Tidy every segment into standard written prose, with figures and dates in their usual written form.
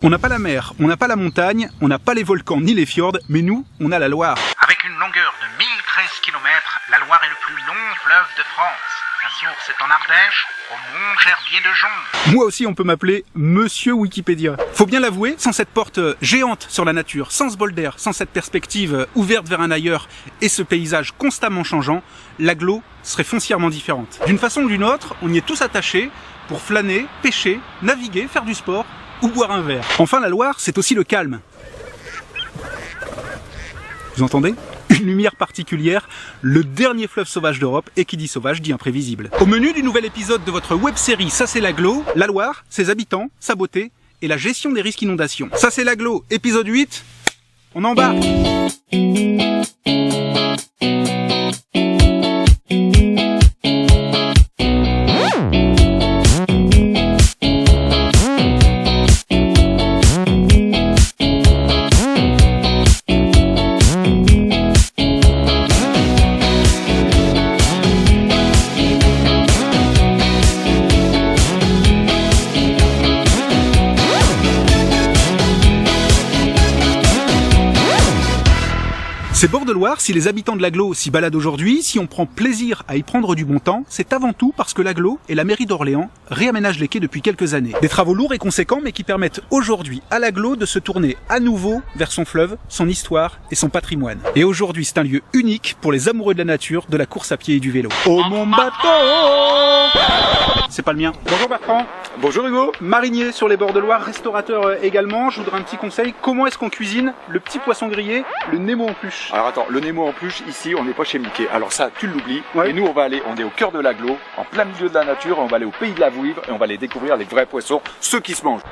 On n'a pas la mer, on n'a pas la montagne, on n'a pas les volcans ni les fjords, mais nous, on a la Loire. Avec une longueur de 1013 km, la Loire est le plus long fleuve de France. Sa source est en Ardèche, au Mont-Gerbier de Jonc. Moi aussi, on peut m'appeler Monsieur Wikipédia. Faut bien l'avouer, sans cette porte géante sur la nature, sans ce bol d'air, sans cette perspective ouverte vers un ailleurs et ce paysage constamment changeant, l'agglo serait foncièrement différente. D'une façon ou d'une autre, on y est tous attachés pour flâner, pêcher, naviguer, faire du sport ou boire un verre. Enfin, la Loire, c'est aussi le calme. Vous entendez ? Une lumière particulière, le dernier fleuve sauvage d'Europe, et qui dit sauvage dit imprévisible. Au menu du nouvel épisode de votre web-série Ça c'est l'agglo, la Loire, ses habitants, sa beauté et la gestion des risques inondations. Ça c'est l'agglo, épisode 8, on embarque. Ces bords de Loire, si les habitants de l'agglo s'y baladent aujourd'hui, si on prend plaisir à y prendre du bon temps, c'est avant tout parce que l'agglo et la mairie d'Orléans réaménagent les quais depuis quelques années. Des travaux lourds et conséquents, mais qui permettent aujourd'hui à l'agglo de se tourner à nouveau vers son fleuve, son histoire et son patrimoine. Et aujourd'hui, c'est un lieu unique pour les amoureux de la nature, de la course à pied et du vélo. Oh mon bateau! C'est pas le mien. Bonjour Bertrand. Bonjour Hugo. Marinier sur les bords de Loire, restaurateur également. Je voudrais un petit conseil. Comment est-ce qu'on cuisine le petit poisson grillé, le Nemo en pluche? Alors attends, le Nemo en pluche, ici on n'est pas chez Mickey. Alors ça, tu l'oublies. Ouais. Et nous on est au cœur de l'agglo, en plein milieu de la nature, on va aller au pays de la vouivre et on va aller découvrir les vrais poissons, ceux qui se mangent.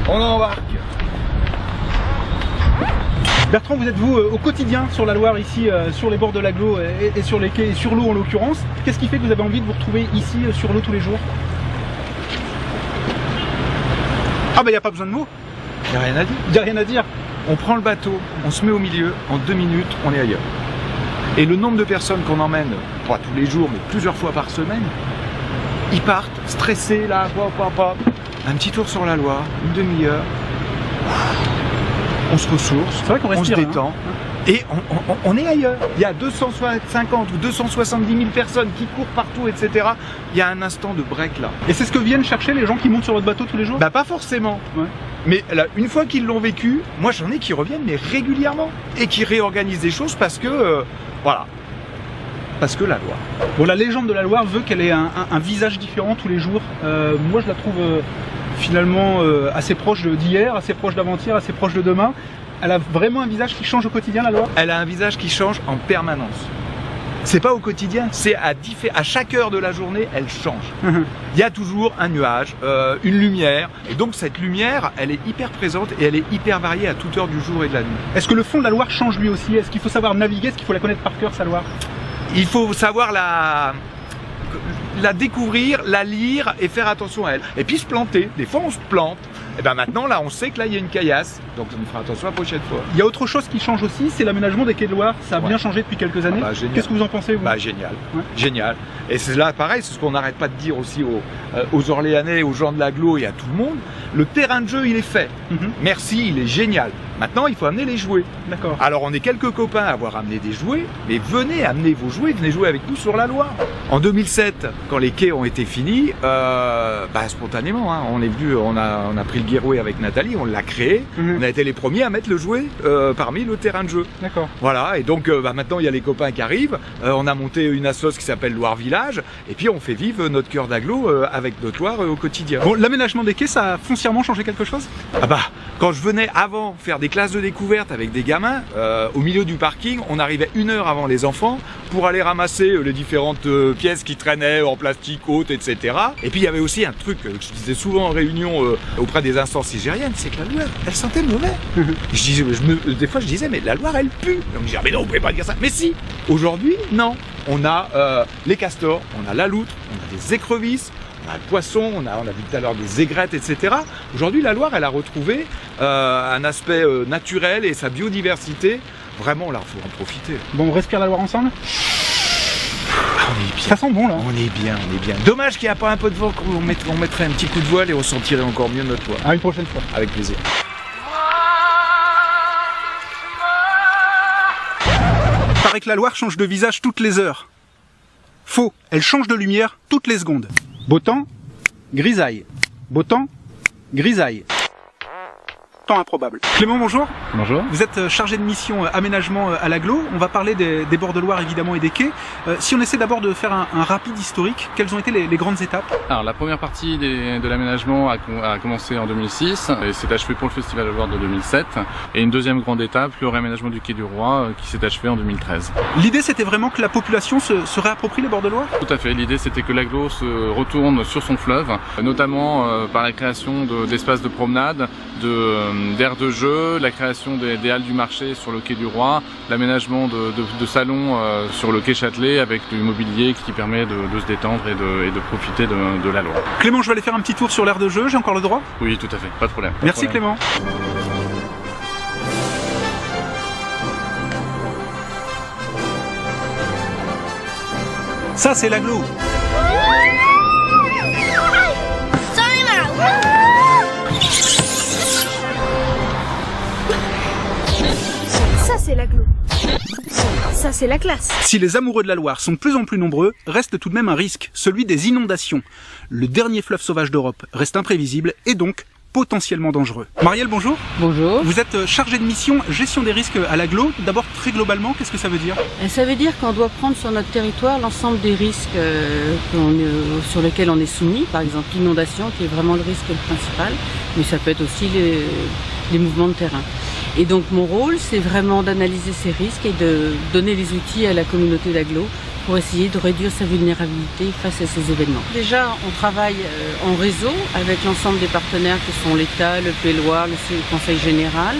On embarque. Bertrand, vous êtes vous au quotidien sur la Loire, ici sur les bords de l'agglo et sur les quais, et sur l'eau en l'occurrence. Qu'est-ce qui fait que vous avez envie de vous retrouver ici sur l'eau tous les jours? Ah bah y a pas besoin de mots. Y a rien à dire. Y a rien à dire. On prend le bateau, on se met au milieu, en 2 minutes, on est ailleurs. Et le nombre de personnes qu'on emmène, pas tous les jours, mais plusieurs fois par semaine, ils partent stressés là, un petit tour sur la Loire, une demi-heure. On se ressource, C'est vrai qu'on on se respire, détend, et on est ailleurs. Il y a 250 ou 270 000 personnes qui courent partout, etc. Il y a un instant de break là. Et c'est ce que viennent chercher les gens qui montent sur votre bateau tous les jours? Bah pas forcément. Ouais. Mais là, une fois qu'ils l'ont vécu, moi j'en ai qui reviennent mais régulièrement et qui réorganisent des choses parce que voilà. Parce que la Loire. Bon, la légende de la Loire veut qu'elle ait un visage différent tous les jours. Moi je la trouve finalement assez proche d'hier, assez proche d'avant-hier, assez proche de demain. Elle a vraiment un visage qui change au quotidien, la Loire? Elle a un visage qui change en permanence. C'est pas au quotidien, c'est à chaque heure de la journée, elle change. Il y a toujours un nuage, une lumière, et donc cette lumière, elle est hyper présente et elle est hyper variée à toute heure du jour et de la nuit. Est-ce que le fond de la Loire change lui aussi? Est-ce qu'il faut savoir naviguer? Est-ce qu'il faut la connaître par cœur, sa Loire? Il faut savoir la découvrir, la lire et faire attention à elle. Et puis se planter, des fois on se plante. Et bien maintenant là on sait que là il y a une caillasse, donc on fera attention la prochaine fois. Il y a autre chose qui change aussi, c'est l'aménagement des quais de Loire. Ça a Ouais. bien changé depuis quelques années. Ah bah, génial. Qu'est-ce que vous en pensez, vous? Bah génial, Ouais. génial. Et c'est là pareil, c'est ce qu'on n'arrête pas de dire aussi aux Orléanais, aux gens de l'agglo et à tout le monde. Le terrain de jeu il est fait. Mhm. Merci, il est génial. Maintenant il faut amener les jouets. D'accord. Alors on est quelques copains à avoir amené des jouets, mais venez amener vos jouets, venez jouer avec nous sur la Loire. En 2007, quand les quais ont été finis, spontanément, hein, on est venu, on a pris le Guérouet avec Nathalie, on l'a créé, Mhm. on a été les premiers à mettre le jouet parmi le terrain de jeu. D'accord. Voilà, et donc maintenant il y a les copains qui arrivent, on a monté une assoce qui s'appelle Loire Village, et puis on fait vivre notre cœur d'agglo avec notre Loire au quotidien. Bon, l'aménagement des quais, ça a foncièrement changé quelque chose? Ah bah, quand je venais avant faire des classes de découverte avec des gamins, au milieu du parking, on arrivait 1 heure avant les enfants pour aller ramasser les différentes pièces qui traînaient en plastique, haute, etc. Et puis il y avait aussi un truc que je disais souvent en réunion auprès des instances nigériennes, c'est que la Loire, elle sentait mauvais. Des fois je disais, mais la Loire, elle pue. On me disait, ah, mais non, vous pouvez pas dire ça. Mais si, aujourd'hui, non. On a les castors, on a la loutre, on a des écrevisses, on a le poisson, on a vu tout à l'heure des aigrettes, etc. Aujourd'hui, la Loire, elle a retrouvé un aspect naturel et sa biodiversité. Vraiment, là, il faut en profiter. Bon, on respire la Loire ensemble? est bien. Ça sent bon là. On est bien. Dommage qu'il n'y a pas un peu de vent, on mettrait un petit coup de voile et on sentirait encore mieux notre voix. À une prochaine fois. Avec plaisir. Paraît que la Loire change de visage toutes les heures. Faux, elle change de lumière toutes les secondes. Beau temps, grisaille. Beau temps, grisaille. Temps improbable. Clément, bonjour. Bonjour. Vous êtes chargé de mission aménagement à l'Aglo. On va parler des bords de Loire évidemment et des quais. Si on essaie d'abord de faire un rapide historique, quelles ont été les grandes étapes? Alors la première partie de l'aménagement a commencé en 2006 et s'est achevée pour le Festival de Loire de 2007. Et une deuxième grande étape, le réaménagement du quai du Roi qui s'est achevé en 2013. L'idée c'était vraiment que la population se réapproprie les bords de Loire? Tout à fait, l'idée c'était que l'Aglo se retourne sur son fleuve, notamment par la création d'espaces de promenade, d'aires de jeu, la création des halles du marché sur le quai du Roi, l'aménagement de salons sur le quai Châtelet avec du mobilier qui permet de se détendre et de profiter de la Loire. Clément, je vais aller faire un petit tour sur l'aire de jeu, j'ai encore le droit? Oui, tout à fait, pas de problème. Merci Clément. Ça c'est l'Aglo. Ça c'est l'Aglo. Ça c'est la classe. Si les amoureux de la Loire sont de plus en plus nombreux, reste tout de même un risque, celui des inondations. Le dernier fleuve sauvage d'Europe reste imprévisible et donc potentiellement dangereux. Marielle, bonjour. Bonjour. Vous êtes chargée de mission gestion des risques à l'Aglo. D'abord, très globalement, qu'est-ce que ça veut dire? Ça veut dire qu'on doit prendre sur notre territoire l'ensemble des risques sur lesquels on est soumis, par exemple l'inondation qui est vraiment le risque principal, mais ça peut être aussi les mouvements de terrain. Et donc mon rôle, c'est vraiment d'analyser ces risques et de donner les outils à la communauté d'Aglo pour essayer de réduire sa vulnérabilité face à ces événements. Déjà, on travaille en réseau avec l'ensemble des partenaires que sont l'État, le Pays Loire, le Conseil Général.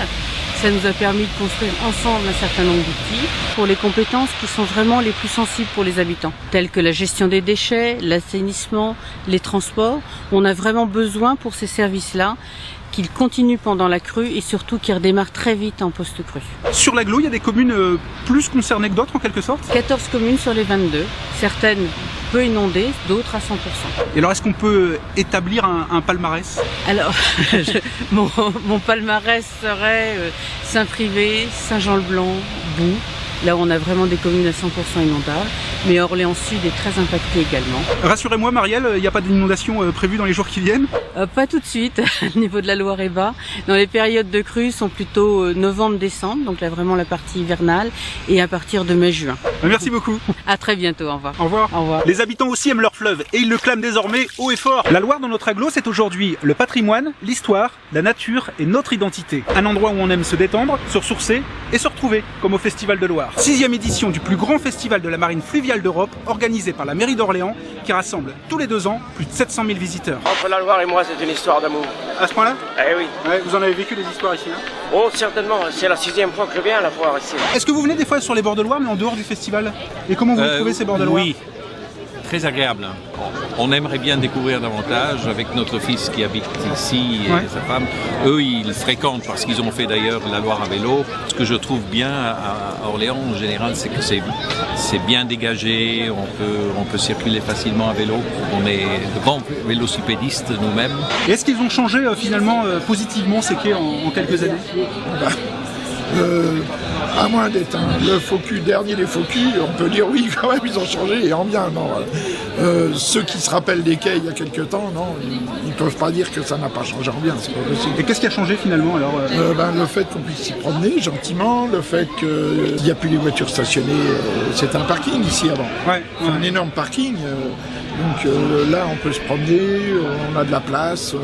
Ça nous a permis de construire ensemble un certain nombre d'outils pour les compétences qui sont vraiment les plus sensibles pour les habitants, telles que la gestion des déchets, l'assainissement, les transports. On a vraiment besoin pour ces services-là qu'ils continuent pendant la crue et surtout qu'ils redémarrent très vite en post-crue. Sur l'Aglo, il y a des communes plus concernées que d'autres en quelque sorte? 14 communes sur les 22, certaines peu inondées, d'autres à 100%. Et alors est-ce qu'on peut établir un palmarès? Alors, mon palmarès serait Saint-Privé, Saint-Jean-le-Blanc, Boux. Là où on a vraiment des communes à 100% inondables, mais Orléans Sud est très impacté également. Rassurez-moi Marielle, il n'y a pas d'inondation prévue dans les jours qui viennent? Pas tout de suite, au niveau de la Loire est bas. Dans les périodes de crue sont plutôt novembre-décembre, donc là vraiment la partie hivernale, et à partir de mai-juin. Merci beaucoup. À très bientôt, au revoir. Au revoir. Au revoir. Les habitants aussi aiment leur fleuve, et ils le clament désormais haut et fort. La Loire dans notre Aglo, c'est aujourd'hui le patrimoine, l'histoire, la nature et notre identité. Un endroit où on aime se détendre, se ressourcer et se retrouver, comme au Festival de Loire. 6e édition du plus grand festival de la marine fluviale d'Europe, organisé par la mairie d'Orléans, qui rassemble tous les 2 ans plus de 700 000 visiteurs. Entre la Loire et moi, c'est une histoire d'amour. À ce point-là? Eh oui. Ouais, vous en avez vécu des histoires ici, hein? Oh, certainement. C'est la 6e fois que je viens à la foire ici. Est-ce que vous venez des fois sur les bords de Loire, mais en dehors du festival? Et comment vous trouvez ces bords de Loire? Oui, très agréable. On aimerait bien découvrir davantage avec notre fils qui habite ici et sa femme. Eux, ils fréquentent parce qu'ils ont fait d'ailleurs la Loire à vélo. Ce que je trouve bien à Orléans en général, c'est que c'est bien dégagé, on peut circuler facilement à vélo. On est de bons vélocipédistes nous-mêmes. Et est-ce qu'ils ont changé finalement positivement ces quais en quelques années? À moins d'être le faux cul, dernier des faux culs, on peut dire oui quand même, ils ont changé et en bien. Non. Ceux qui se rappellent des quais il y a quelques temps, non, ils ne peuvent pas dire que ça n'a pas changé en bien, c'est pas possible. Et qu'est-ce qui a changé finalement alors? Le fait qu'on puisse s'y promener gentiment, le fait qu'il n'y a plus les voitures stationnées, c'est un parking ici avant. C'est un énorme parking, donc là on peut se promener, on a de la place.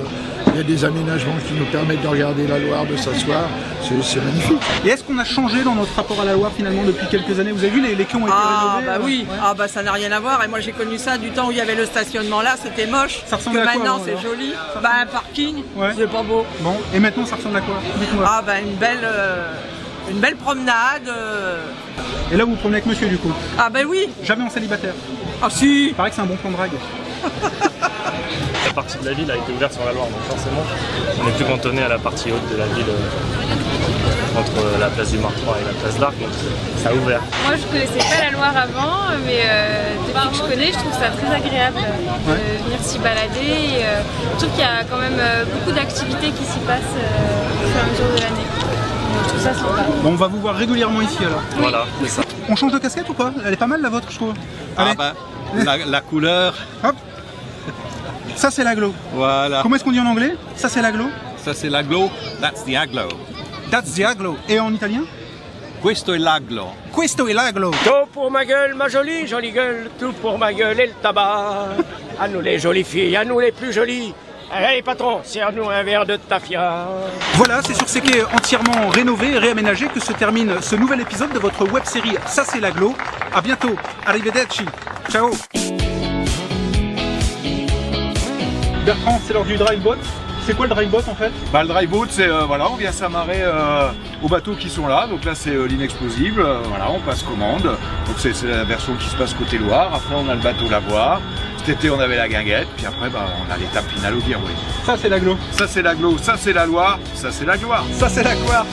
Il y a des aménagements qui nous permettent de regarder la Loire, de s'asseoir, c'est magnifique. Et est-ce qu'on a changé dans notre rapport à la Loire finalement depuis quelques années? Vous avez vu les quais ont été rénovés? Bah oui, ça n'a rien à voir et moi j'ai connu ça du temps où il y avait le stationnement là, c'était moche. Ça ressemble à quoi maintenant alors, c'est joli, un parking, c'est pas beau. Bon, et maintenant ça ressemble à quoi? Une belle promenade. Et là vous vous promenez avec monsieur du coup? Oui. Jamais en célibataire? Ah si. Il paraît que c'est un bon plan de drague. La partie de la ville a été ouverte sur la Loire, donc forcément on est plus cantonné à la partie haute de la ville entre la place du Martroi et la place d'Arc, donc ça a ouvert. Moi je connaissais pas la Loire avant, mais depuis que je connais, je trouve ça très agréable de venir s'y balader. Et, je trouve qu'il y a quand même beaucoup d'activités qui s'y passent au fur et à mesure de l'année. Je trouve ça sympa. Bon, on va vous voir régulièrement ici alors. Oui. Voilà, c'est ça. On change de casquette ou pas? Elle est pas mal la vôtre, je trouve. Allez. Ah bah, la couleur. Hop. Ça c'est l'aglo. Voilà. Comment est-ce qu'on dit en anglais? Ça c'est l'aglo. Ça c'est l'aglo. That's the aglo. That's the aglo. Et en italien? Questo è l'aglo. Questo è l'aglo. Tout pour ma gueule, ma jolie, jolie gueule, tout pour ma gueule et le tabac. À nous les jolies filles, à nous les plus jolies. Allez patron, serre-nous un verre de tafia. Voilà, c'est sur ces quais entièrement rénovés et réaménagés que se termine ce nouvel épisode de votre web-série Ça c'est l'aglo. À bientôt. Arrivederci. Ciao. Bertrand, c'est l'heure du drive boat. C'est quoi le drive boat en fait? Bah, le drive boat, c'est voilà, on vient s'amarrer aux bateaux qui sont là. Donc là, c'est l'inexplosible. Voilà, on passe commande. Donc c'est la version qui se passe côté Loire. Après, on a le bateau Lavoir. Cet été, on avait la guinguette. Puis après, bah, on a l'étape finale au Guirouet. Ça c'est l'aglo. Ça c'est l'aglo. Ça c'est la Loire. Ça c'est la gloire. Ça c'est la gloire.